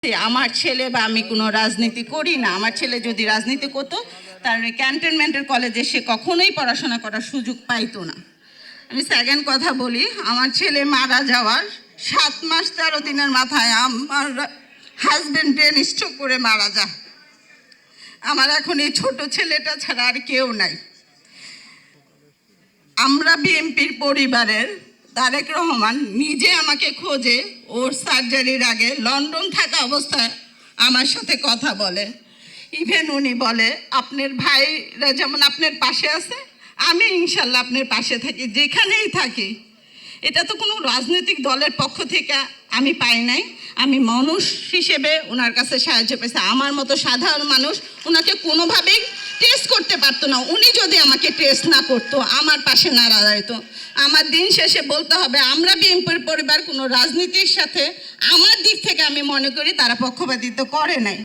আমার ছেলে বা আমি কোনো রাজনীতি করি না। আমার ছেলে যদি রাজনীতি করতো তাহলে ক্যান্টনমেন্টের কলেজে সে কখনোই পড়াশোনা করার সুযোগ পাইতো না। আমি সেকেন্ড কথা বলি, আমার ছেলে মারা যাওয়ার 7 মাস 13 দিনের মাথায় আমার হাজব্যান্ড ব্রেন স্ট্রোক করে মারা যায়। আমার এখন এই ছোট ছেলেটা ছাড়া আর কেউ নাই। আমরা বিএনপির পরিবারের তারেক রহমান নিজে আমাকে খোঁজে, ওর সার্জারির আগে লন্ডন থাকা অবস্থায় আমার সাথে কথা বলে। ইভেন উনি বলে আপনার ভাইরা যেমন আপনার পাশে আছে, আমি ইনশাল্লাহ আপনার পাশে থাকি, যেখানেই থাকি। এটা তো কোনো রাজনৈতিক দলের পক্ষ থেকে আমি পাই নাই, আমি মানুষ হিসেবে ওনার কাছে সাহায্য পেয়েছি। আমার মতো সাধারণ মানুষ ওনাকে কোনোভাবেই টেস্ট করতে পারতো না। উনি যদি আমাকে টেস্ট না করতো, আমার পাশে না দাঁড়াইতো, আমার দিন শেষে বলতে হবে আমরা বিএনপির পরিবার কোনো রাজনীতির সাথে, আমার দিক থেকে আমি মনে করি তারা পক্ষপাতিত্ব করে নাই।